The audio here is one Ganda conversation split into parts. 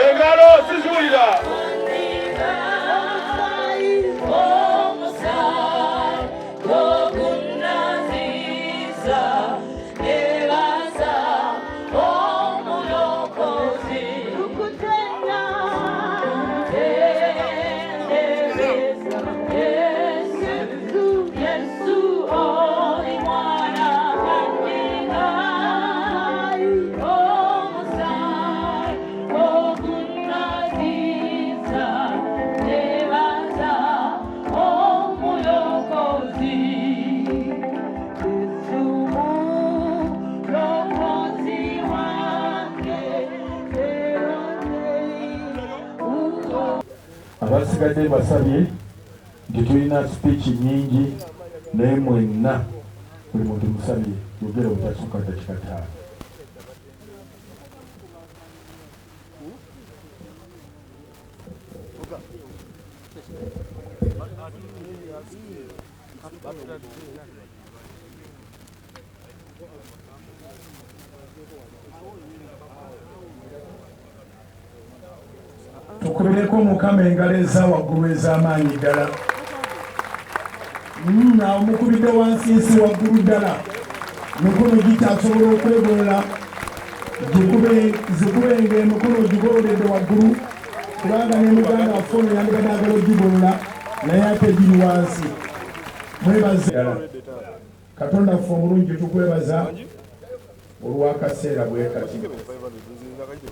Engalo sizulira. Abasigadde basabye nti tulina speech nyingi naye mwenna buli muntu musabye yogera butasukka dakika 5. Tukubireko Mukama engalo ez'awaggulu ez'amaanyi ddala. Omukubidde wansi ensi waggulu ddala. Mikono gikyasobola okwegolola. Zikubenga emikono gigololedde waggulu. Kubanga ne muganda waffe ono yandigadde agala ogigolola naye ate giri wansi. Mwebaze ddala. Katonda waffe omulungi tukwebaza olw'akaseera bwe kati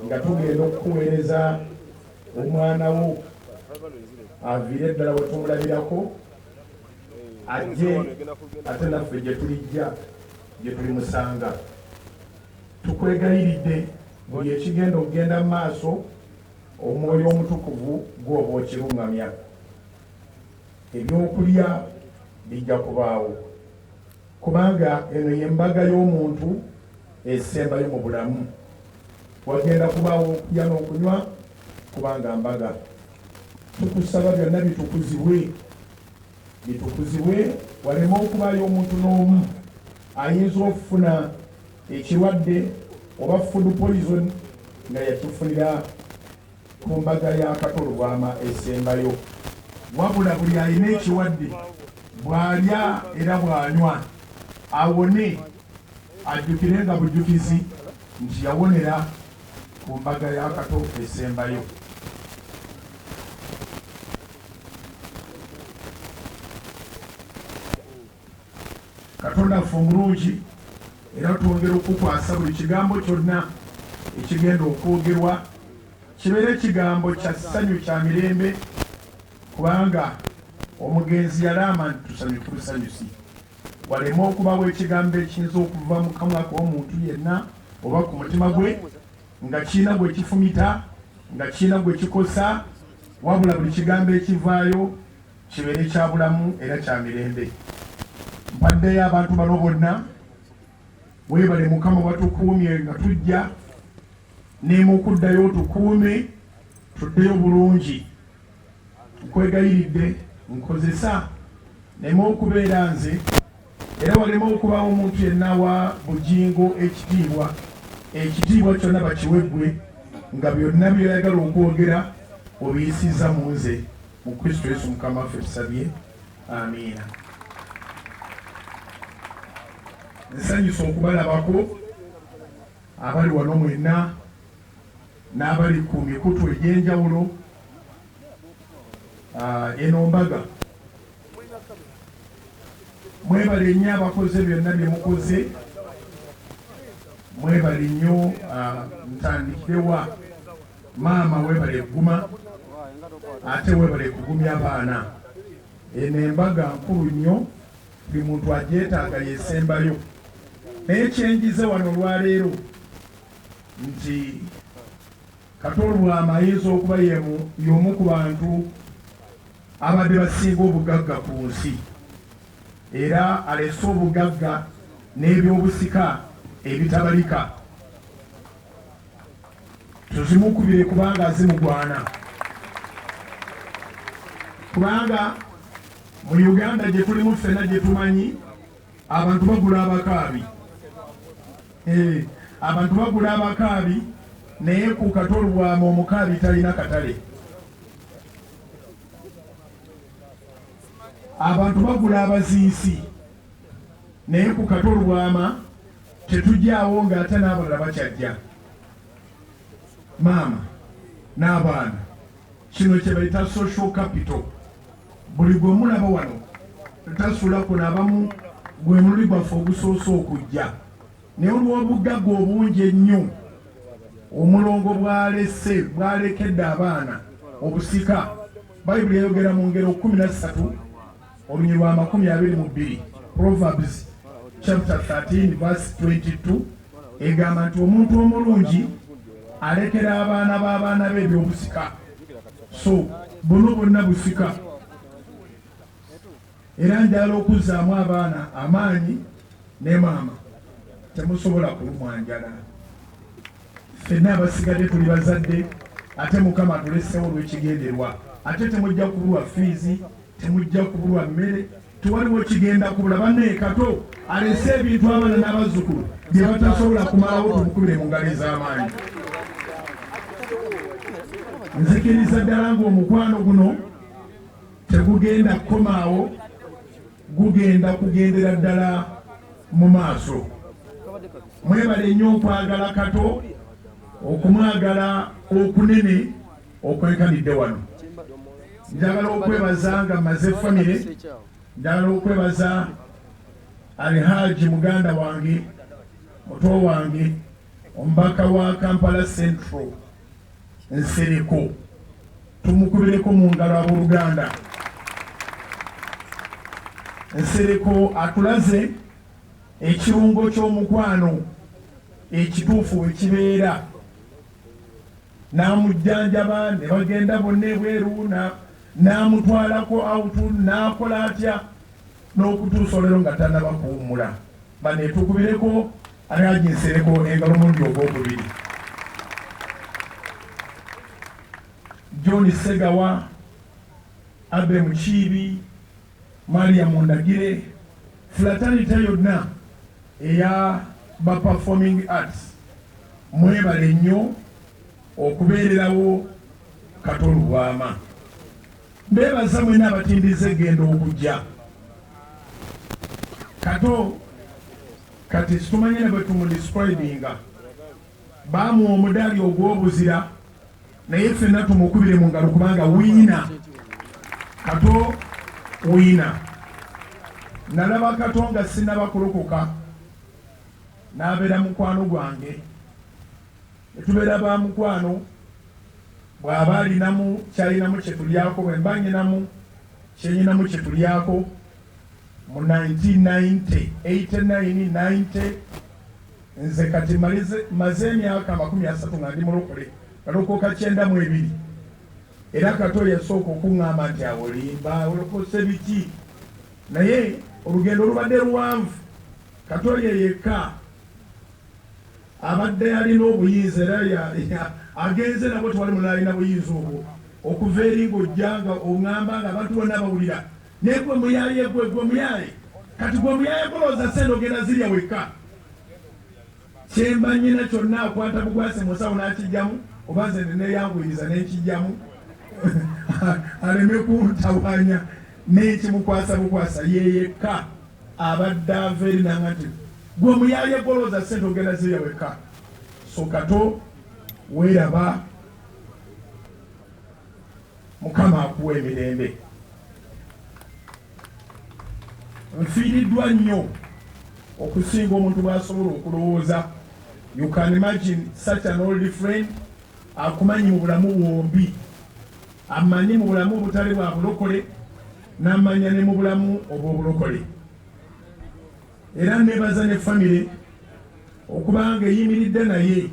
nga tugenda okukuweereza omwana wo aviire ddala we tumulabirako ajje ate naffe gye tulijja gye tulimusanga. Tukwegayiridde buli ekigenda okugenda mu maaso omwoyo omutukuvu gw'oba okiruŋŋamya. Ebyokulya bijja kubaawo kubanga eno y'embaga y'omuntu esembayo mu bulamu. Wagenda kubaawo okulya n'okunywa kubanga mbaga. Tukusaba byonna bitukuzibwe waleme okubaayo omuntu n'omu ayinza okufuna ekirwadde oba food poison nga yakifunira ku mbaga ya Kato Lubwama esembayo. Wabula buli alina ekirwadde bw'alya era bw'anywa awone ajjukire nga bujjukizi nti yawonera ku mbaga ya Kato esembayo. Katonda ffe omulungi era twongera okukwasa buli kigambo kyonna ekigenda okwogerwa kibeere ekigambo kya ssanyu kya mirembe kubanga omugenzi yalaama nti tusanyuke busanyusi. Waleme okubawo ekigambo ekiyinza okuva mu kamwa k'omuntu yenna oba ku mutima gwe nga kirina gwe kifumita nga kirina gwe kikosa, wabula buli kigambo ekivaayo kibeere kya bulamu era kya mirembe. Mpaddeyo abantu bano bonna weebale Mukama watukuumye nga tujja ne mu kuddayo tukuume tuddeyo bulungi. Tukwegayiridde nkozesa neme okubeera nze era waleme okubaawo omuntu yenna wa Bujingo ekitiibwa kyonna bakiweggwe nga byonna byoyagala okwogera obiyisizza mu nze mu Kristo Yesu Mukama waffe tusabye, amiina. Nsanyusa okubalabako abali wano mwenna n'abali ku mikutu egy'enjawulo eno mbaga. Mwebale nnyo abakoze byonna bye mukoze, mwebale nnyo. Ntandikirewa maama weebale egguma ate weebale kugumya abaana. Eno embaga nkulu nnyo, buli muntu agyetaaga yesembayo. Naye kyenjize wano olwaleero nti Kato Lubwama ayinza okuba y'omu ku bantu abadde basinga obugagga ku nsi era alese obugagga n'ebyobusika ebitabalika. Tuzimukubire kubanga azimugwana. Kubanga mu Uganda gye tulimu ffenna gye tumanyi abantu bagula abakaabi. Abantu bagula abakaabi naye ku Kato Lubwama omukaabi talina katale. Abantu bagula abaziisi naye ku Kato Lubwama tetujjaawo ng'ate n'abalala bakyajja. Maama n'abaana kino kye bayita social capital. Buli gwe mulaba wano tasuulako n'abamu gwe mululi gwaffe ogusoose okujja. Naye olw'obugagga obungi ennyo omulongo bwalekedde abaana obusika, Bayibuli eyogera mu ngero 13 olunyiriri lwa 22, Proverbs chapter 13 verse 22 egamba nti omuntu omulungi alekera abaana b'abaana be ebyobusika. So buno bonna busika. Era njala okuzzaamu abaana amaanyi ne maama temusobola kulumwa njala. Ffenna abasigadde tuli bazadde, ate Mukama tuleseewo olw'ekigenderwa. Ate temujja kubulwa fiizi, temujja kubulwa mmere, tewaliwo kigenda kubula. Banne Kato alese ebintu abaana n'abazzukulu bye batasobola kumalawo, tumukubire mu ngalo ez'amaanyi. Nzikiriza ddala ng'omukwano guno tegugenda kukomaawo, gugenda kugendera ddala mu maaso. Mwebale nnyo okwagala Kato, okumwagala okunene okwenkanidde wano. Njagala okwebaza nga mmaze famire, njagala okwebaza Alhaji muganda wange, muto wange, omubaka wa Kampala Central Nsereko. Tumukubireko mu ngalo abooluganda. Nsereko atulaze ekirungo ky'omukwano ekituufu we kibeera. N'amujjanjaba ne bagenda bonna ebweru, n'amutwalako awutu, n'akola atya n'okutuusa olero nga tannaba kuwummula. Bano tukubireko Alhaji Nsereko engalo mulundi ogwokubiri. John Segawa, Abe Mukiibi, Maria Mundagire, fraternity yonna eya ba performing arts, mwebale nnyo okubeererawo Kato Lubwama. Mbeebaza mwena abatindize egenda okujja. Kato kati situmanye ne bwe tumudescribinga, baamuwa omudaali ogw'obuzira, naye ffenna tumukubire mu ngalo kubanga wiina. Kato wiina. Nalaba Kato nga sinnaba kulokoka, n'abeera mukwano gwange. Netubeera ba mukwano, bw'aba alinamu kyalinamu kye tulyako, bwe mba nyinamu kyenyinamu kye tulyako. Mu 1990, 89, 90, nze kati maze emyaka 30 nga ndi mulokole, nalokoka 92. Era Kato yasooka okuŋŋamba nti awolimba olokose biki, naye olugendo olubadde luwanvu. Kato ye yekka abadde alina obuyinza, era agenze nabwo tewali mulala alina buyinza obwo okuva eri ng'ojjanga oŋŋamba nga abantu bonna bawulira. Naye gwe muyaye, gwe muyaye, kati gwe muyaye golooza sente ogenda zirya wekka. Kyemba nnyina kyonna akwata bugwase musawo n'akijjamu, oba nze neneeyanguyiriza n'ekijjamu aleme kuntawanya n'ekimukwasa bukwasa. Ye yekka abadde ava eri nanga nti gwe muyaye golooza sente ogenda zirya wekka. So Kato weeraba, Mukama akuwa emirembe. Nfiiriddwa nnyo okusinga omuntu bw'asobola okulowooza. You can imagine such an old friend akumanyi mu bulamu bwombi, amanyi mu bulamu obutali bwa bulokole, n'amanya ne mu bulamu obw'obulokole. Era nebaza ne famire okubanga eyimiridde naye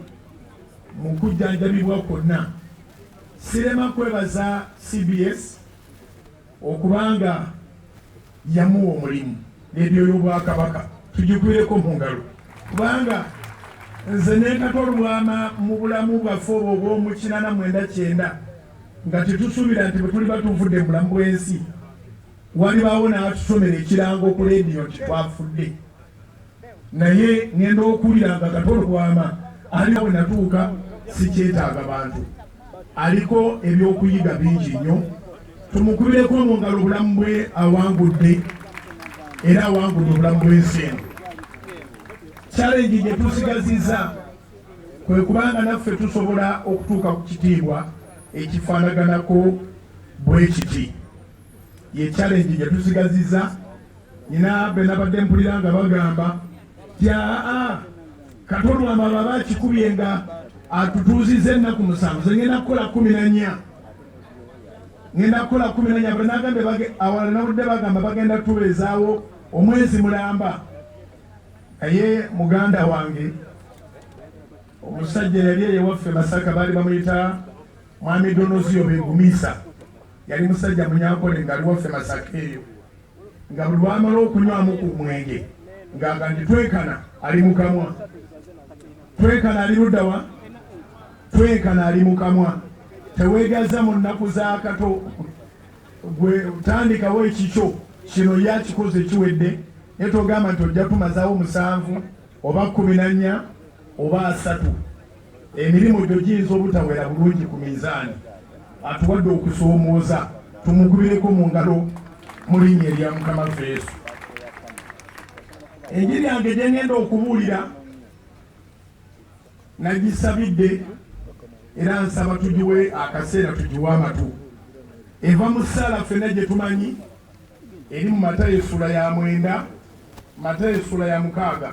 mu kujjanjabibwa kwonna. Sirema kwebaza CBS okubanga yamuwa omulimu, leediyo y'Obwakabaka. tugikubireko mu ngalo kubanga nze ne Kato Lubwama mu bulamu bwaffe obwo obw'omu 1999 nga tetusuubira nti bwe tuli batuvudde mu bulamu bw'ensi walibaawo n'atusomera ekirango ku leediyo nti twafudde naye ngenda okuwulira nga Kato Lubwama alinawe natuuka sikyetaaga bantu aliko ebyokuyiga bingi nnyo tumukubireko mu ngalo obulamu bwe awangudde era awangudde obulamu bw'ensi eno challenge gye tusigazizza kwe kubanga naffe tusobola okutuuka ku kitiibwa ekifaanaganako bwe kiti ye challenge gye tusigazizza nyina be nabadde mpulira nga bagamba tyaa Kato Lubwama baba akikubye nga atutuuzizza ennaku 7 ze ngenda kukola 14 ngenda kukola 14 bwe nagambe awala nabudde bagamba bagenda tuweezaawo omwezi mulamba naye muganda wange omusajja yali ewaffe Masaka baali bamuyita mwami Donoziyo Begumisa yali musajja munyankole nga ali waffe Masaka eyo nga buli lwamala okunywamu ku mwenge nga ndi twekana ali mukamwa twekana ali luddawa twekana ali mukamwa teweegaza mu nnaku za Kato gwe tandikawo ekikyo kino yakikoze kiwedde naye togamba nti ojja tumazaawo 7 oba 14 oba 3 emirimu gyo giyinza obutawera bulungi ku minzaani atuwadde okusoomooza tumukubireko mu ngalo mu linnya erya Mukama waffe Yesu. Enjiri yange gye ngenda okubuulira nagisabidde era nsaba tugiwe akaseera tugiwe amatu eva mu ssaala ffenna gye tumanyi eri mu Matayo essula ya 9 Matayo essula ya 6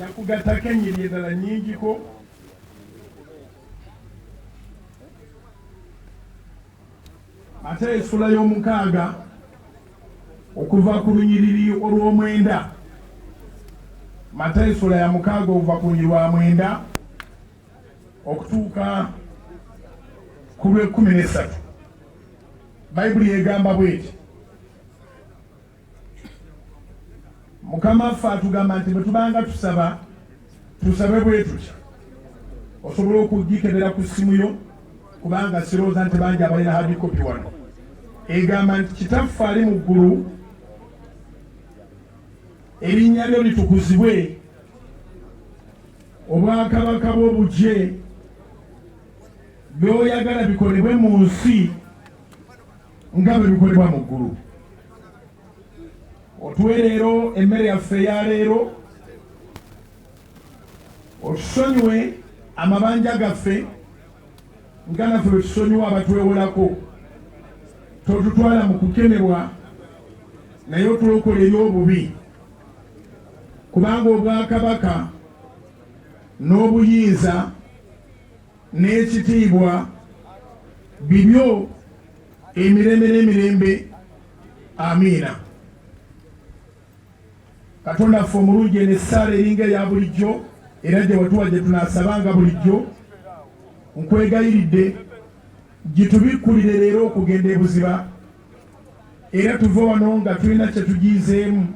nakugattako ennyiri endala nnyingiko Matayo essula y'omukaaga okuva ku lunyiriri olw'omwenda Matayo essula ya 6 okuva ku lunyiriri lwa 9 okutuuka ku lw'e13 Bayibuli egamba bw'eti Mukama waffe atugamba nti bwe tubanga tusaba tusabe bwe tuti osobola okugikebera ku ssimu yo kubanga sirowooza nti bangi abalina hard copy wano egamba nti kitaffe ali mu ggulu erinnya lyo litukuzibwe obwakabaka bw'obugye by'oyagala bikolebwe mu nsi nga bwe bikolebwa mu ggulu otuwe leero emmere yaffe eya leero otusonyiwe amabanja gaffe nga naffe bwe tusonyiwa abatwewolako totutwala mu kukemebwa naye otulokole ery'obubi kubanga obwakabaka n'obuyinza n'ekitiibwa bibyo emirembe n'emirembe amiina. Katonda waffe omulungi eno essaala eringa eya bulijjo era gye watuwa gye tunaasabanga bulijjo nkwegayiridde gitubikkulire leero okugenda ebuziba era tuve wano nga tulina kye tugiizeemu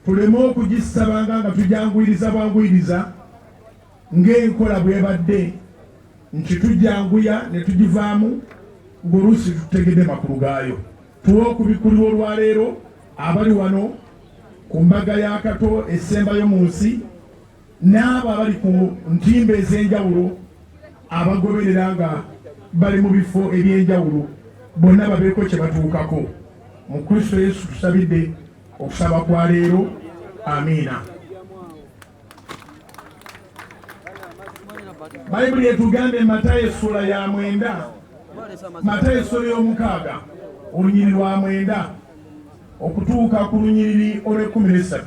tuleme okugisabanga nga tujanguyiriza bwanguyiriza ng'enkola bwebadde nti tujjanguya ne tugivaamu ng'oluusi tutegedde makulu gaayo. Tuwe okubikkulirwa olwaleero abali wano ku mbaga ya Kato esembayo mu nsi n'abo abali ku ntimba ez'enjawulo abagoberera nga bali mu bifo eby'enjawulo bonna babeeko kye batuukako. Mu Kristo Yesu tusabidde okusaba kwa leero, amiina. Bayibuli etugamba Matayo essula ya 9 Matayo essula y'omukaaga olunyiriri lwa 9 okutuuka ku lunyiriri olw'e13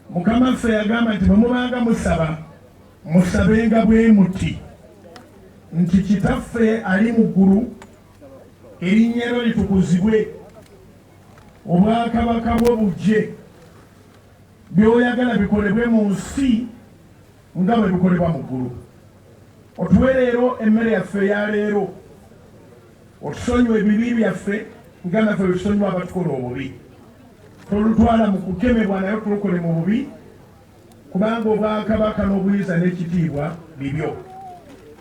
Mukama waffe yagamba nti bwe mubanga musaba musabenga bwe muti nti kitaffe ali mu ggulu erinnya lyo litukuzibwe obwakabaka bw'obugye by'oyagala bikolebwe mu nsi nga bwe bikolebwa mu ggulu. Otuwe leero emmere yaffe eya leero otusonyiwa ebibi byaffe nga naffe bwe tusonyiwa abatukola obubi. Tolutwala mu kukemebwa naye tulukole mu bubi, kubanga obwakabaka n'obuyinza n'ekitiibwa bibyo.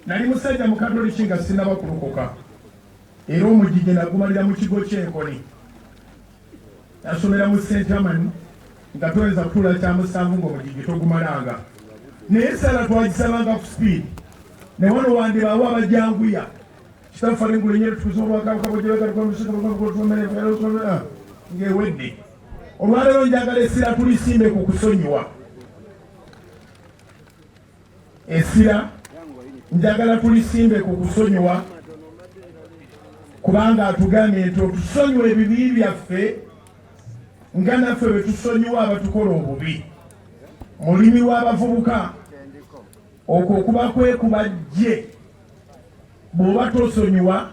Nali musajja mu Katoliki nga sinaba kulokoka, era omugigi nagumalira mu kigo ky'Enkoni. Nasomera mu St. Amani nga toyinza kutuula kya musanvu ng'omugigi togumalanga. Naye sala twagisabanga ku sipiidi, ne wano wandibaawo abajanguya kitaffe ali ngulenyere tukusoma ng'ewedde. Olwaleero njagala essira tulisimbe ku kusonyiwa. Essira njagala tulisimbe ku kusonyiwa, kubanga atugambye nti otusonyiwa ebibi byaffe nga naffe bwe tusonyiwa abatukola obubi. Mulimi w'abavubuka okwo okuba kwekubajje. Bw'oba tosonyiwa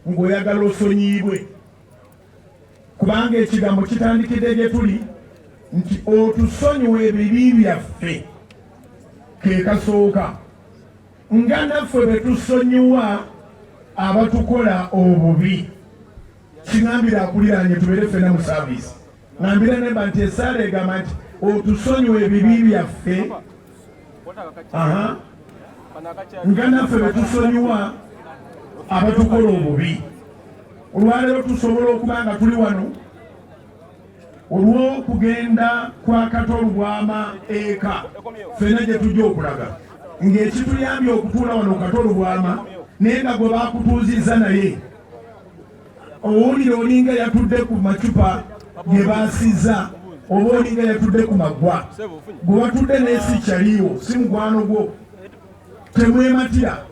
ng'oyagala osonyiibwe, kubanga ekigambo kitandikidde gye tuli nti otusonyiwa ebibi byaffe. Ke kasooka nga naffe bwe tusonyiwa abatukola obubi. Kiŋambira akuliraanye tubeere ffenna mu saaviisi. Ŋambira nemba nti essaala egamba nti otusonyiwa ebibi byaffe nga naffe bwe tusonyiwa abatukola obubi. Olwaleero tusobola okuba nga tuli wano olw'okugenda kwa Kato Lubwama eka ffenna gye tujja okulaga, ng'ekituyambye okutuula wano Kato Lubwama naye nga gwe baakutuuzizza naye owulire olinga yatudde ku macupa ge baasizza, oba olinga yatudde ku maggwa. Gwe watudde naye si kyaliiwo, si mukwano gwo, temwematira.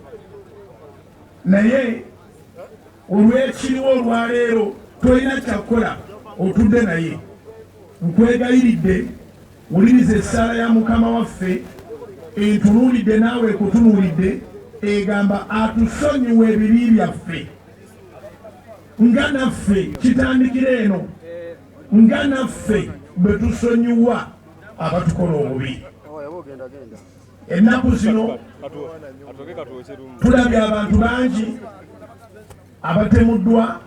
Naye olw'ekiriwo olwaleero tolina kyakukola, otudde naye. Nkwegayiridde wuliriza essaala ya Mukama waffe entunuulidde naawe ekutunuulidde, egamba atusonyiwe ebibi byaffe nga naffe. Kitandikira eno, nga naffe bwe tusonyiwa abatukola obubi. Ennaku zino tulabye abantu bangi abatemuddwa,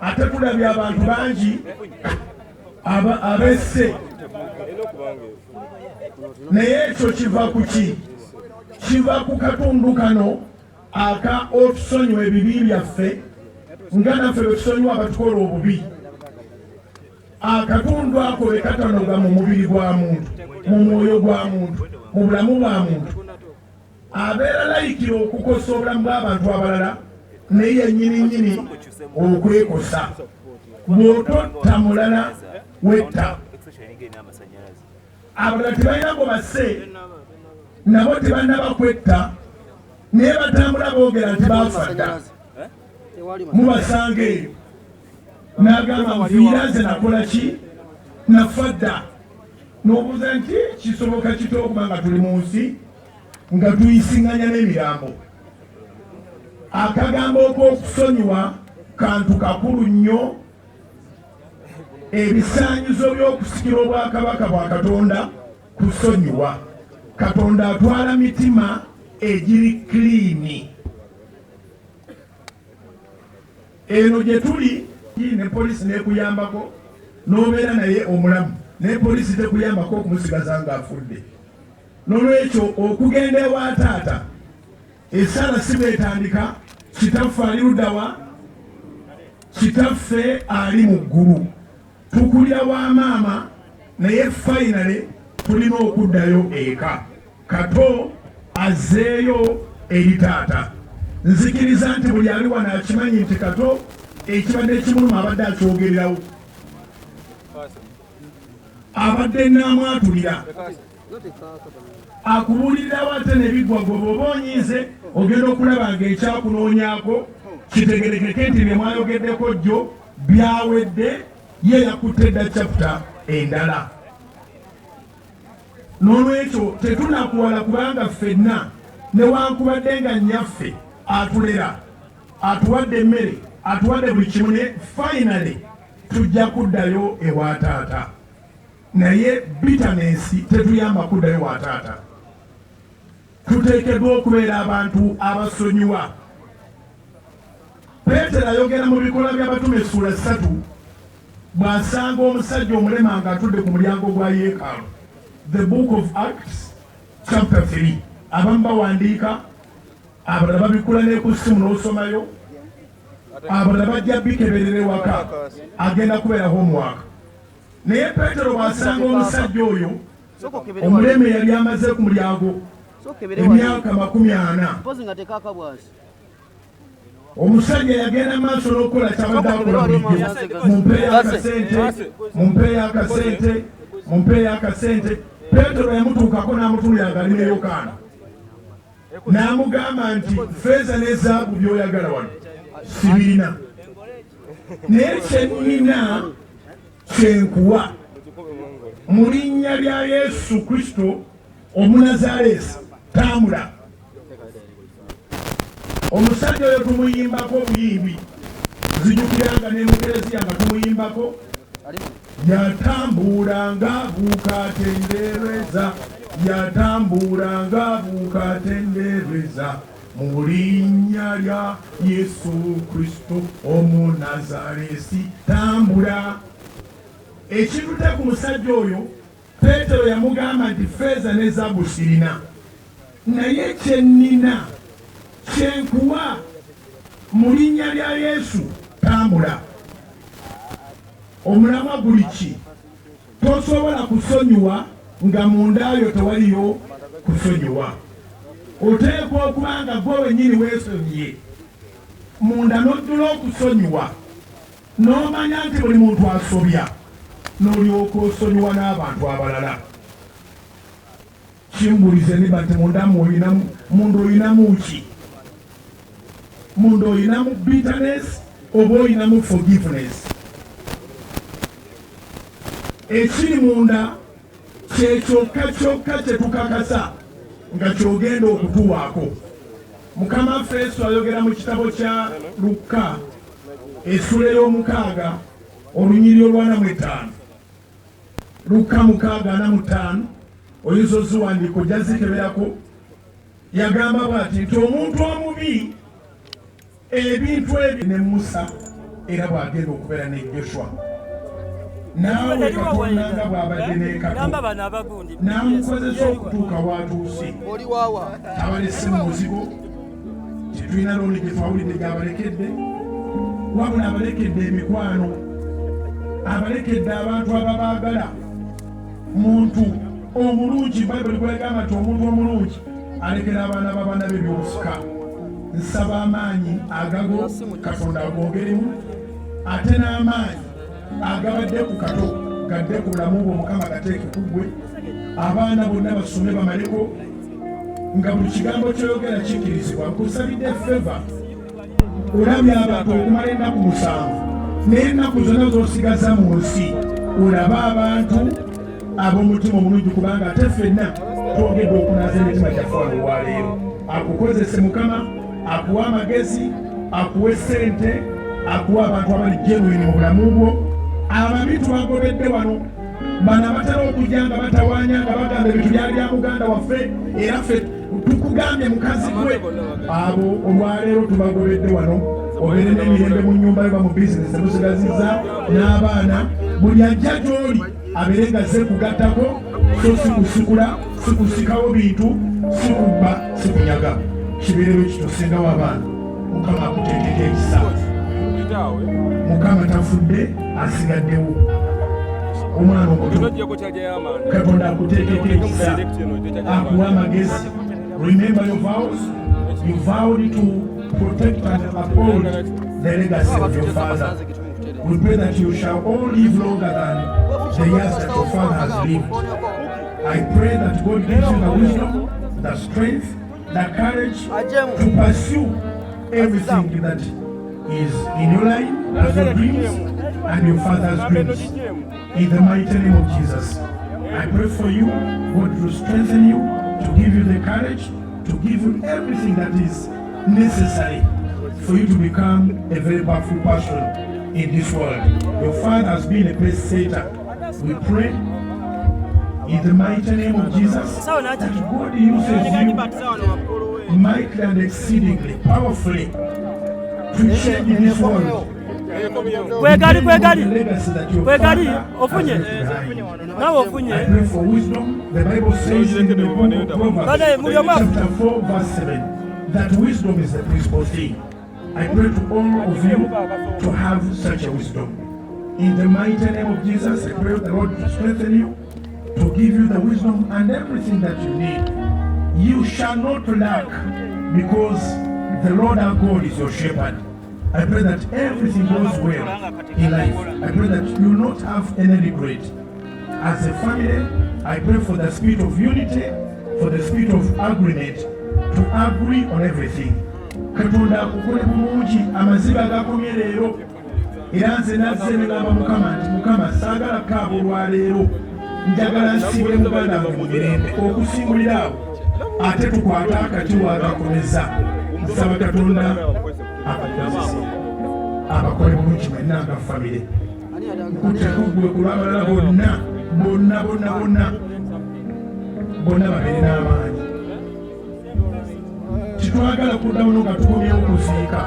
ate tulabye abantu bangi abesse. Naye ekyo kiva ku ki? Kiva ku katundu kano aka otusonyiwa ebibi byaffe nga naffe bwe tusonyiwa abatukola obubi. Akatundu ako be katanoga mu mubiri gwa muntu, mu mwoyo gwa muntu, mu bulamu bwa muntu. Abeera layikira okukosa obulamu bw'abantu abalala, naye yennyini okwekosa. Bw'ototta mulala wetta. Abalala tebalina ngo basse, nabo tebannaba kwetta, naye batambula boogera nti baafadda. Mubasanga eyo n'agamba nviira nze nakola ki? Nafadda. N'obuuza nti kisoboka kitya okuba nga tuli mu nsi nga tuyisiŋŋanya n'emirambo? Akagambo k'okusonyiwa kantu kakulu nnyo. Ebisaanyizo by'okusikira obwakabaka bwa Katonda kusonyiwa. Katonda atwala mitima egiri kiliini. Eno gye tuli ne poliisi n'ekuyambako n'obeera naye omulamu, naye poliisi tekuyambako okumusigaza ng'afudde. N'olwekyo okugenda ewa taata essala si bwetandika, kitaffe ali luddawa? Kitaffe ali mu ggulu. Tukulira wa maama, naye fayinale tulina okuddayo eka. Kato azzeeyo eri taata. Nzikiriza nti buli ali wano akimanyi nti Kato ekibadde ekimuluma abadde akyogererawo, abadde n'amwatulira, akubuulirirawo ate nebiggwa gwe bw'oba onyiize ogenda okulaba ng'ekyakunoonyaako kitegerekeke nti bye mwayogeddeko jjo byawedde, ye yakutte dda chapita endala. N'olwekyo tetunakuwala kubanga ffenna newankubadde nga nnyaffe atulera, atuwadde emmere, atuwadde buli kimu, ne fayinale tujja kuddayo ewa taata. Naye bitamesi tetuyamba kuddayo wa taata. Tuteekeddwa okubeera abantu abasonyiwa. Peetero ayogera mu Bikolwa by'Abatume essula 3 bw'asanga omusajja omulema ng'atudde ku mulyango gwa yeekaalu. The book of Acts chapter 3. Abamu bawandiika, abalala babikula ne ku ssimu n'osomayo, abalala bajja bikeberera ewaka agenda kubeera homework. Naye Peetero bw'asanga omusajja oyo omuleme yali amaze ku mulyango emyaka 40. Omusajja yagenda maaso n'okukola kyabadde akola bulijjo. Mumpeeyo akasente. Peetero yamutuukako n'amutunulira ng'ali ne Yokaana. N'amugamba nti ffeeza ne zaabu by'oyagala wano sibirina. Naye kye nnina kyenkuwa mu linnya lya Yesu Kristo Omunazaleesi, tambula. Omusajja oyo tumuyimbako obuyimbi, nzijukiranga ne mu Ekeleziya nga tumuyimbako. Yatambulanga bukatendereza, yatambulanga bukatendereza mu linnya lya Yesu Kristo Omunazaleesi, tambula. Ekitute ku musajja oyo Peetero yamugamba nti ffeeza ne zaabu sirina, naye kye nnina kyenkuwa mu linnya lya Yesu, tambula. Omulamwa guli ki? Tosobola kusonyiwa nga mundayo tewaliyo kusonyiwa. Oteekwa okuba nga gwe wennyini weesonyiye munda n'ojjula okusonyiwa, n'omanya nti buli muntu asobya, n'olyoka osonyiwa n'abantu abalala. Kimbulize niba nti munda olinamu ki? Munda olinamu bitterness oba olinamu forgiveness? Ekiri munda kye kyokka kye tukakasa nga kyogenda okutuwaako. Mukama waffe Yesu ayogera mu kitabo kya Lukka essula ey'omukaaga olunyiriri olw'45. Lukka 6:45 oyinza oziwandiika ojja zikeberako. Yagamba bw'ati nti omuntu omubi ebintu ebyo ne Musa era bw'agenda okubeera ne Joshua. Naawe Katonda nga bw'abadde ne Kato n'amukozesa okutuuka w'atuuse. Tabalese mu muzigo, tetulina looni gye twawulidde gy'abalekedde, wabula abalekedde emikwano, abalekedde abantu ababaagala. Muntu omulungi Bayibuli kwegamba nti omuntu omulungi alekera abaana b'abaana be by'obusika. Nsaba amaanyi agago Katonda agongeremu, ate n'amaanyi agabadde ku Kato gadde ku bulamu bwo Mukama gateeke ku ggwe. Abaana bonna basome bamaleko nga buli kigambo kyoyogera kikkirizibwa. Nkusabidde feva olabye abantu okumala ennaku 7 naye ennaku zonna z'osigaza mu nsi olaba abantu ab'omutima omulungi, kubanga ate ffenna twogedde okunaaza emitima gyaffe wano olwaleero. Akukozese Mukama, akuwa amagezi, akuwa ssente, akuwa abantu abali genuine mu bulamu bwo. Ababi twagobedde wano, bano abatera okujja nga batawaanya nga bagamba ebintu byali bya muganda waffe era ffe tukugambye mukazi gwe. Abo olwaleero tubagobedde wano. Obeere n'emirembe mu nnyumba yo, ba mu bizinesi emusigazizza n'abaana. Buli ajja gy'oli abeere nga ze kugattako, so si kusikula, si kusikawo bintu, si kubba, si kunyaga. Kibeerewo kitusingawo abaana. Mukama akuteekeko ekisa. Mukama tafudde, asigaddewo. Omwana omuto Katonda akuteekeko ekisa, akuwa amagezi. Remember your vows. You vowed to protect and uphold the legacy of your father. We pray that you shall all live longer than the years that your father has lived. I pray that God gives you the wisdom, the strength, the courage to pursue everything that is in your life as your dreams and your father's dreams. In the mighty name of Jesus, I pray for you, God to strengthen you, to give you the courage, to give you everything that is necessary for you to become a very powerful person in this world. Your father has been a pace setter. We pray in the mighty name of Jesus that God uses you mightily and exceedingly powerfully to change this world. Kwegali The legacy that your Kwegali father ofunye has left behind. nawe ofunye I pray for wisdom. The Bible says in the book of Proverbs, chapter 4, verse 7, that wisdom is the principal thing. I pray to all of you to have such a wisdom. In the mighty name of Jesus, I pray the Lord to strengthen you, to give you the wisdom and everything that you need. You shall not lack, because the Lord our God is your shepherd. I pray that everything goes well in life. I pray that you will not have any regret. As a family, I pray for the spirit of unity, for the spirit of agreement, to agree on everything. Katonda akukole bulungi amaziga agakomye leero, era nze nazze ngamba Mukama nti Mukama saagala kaabo olwaleero, njagala nsiibule muganda wange mu mirembe okusimbulira abo ate tukwate akati wagakomeza. Nsaba Katonda abakozese abakole bulungi mwenna nga famire, nkutekugwe ku lw'abalala bonna babeere n'amaanyi. Titwagala kuddamu nga tukomyewo kuziika,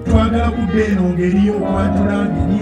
twagala kudda eno ngeri y'okwatula ngeri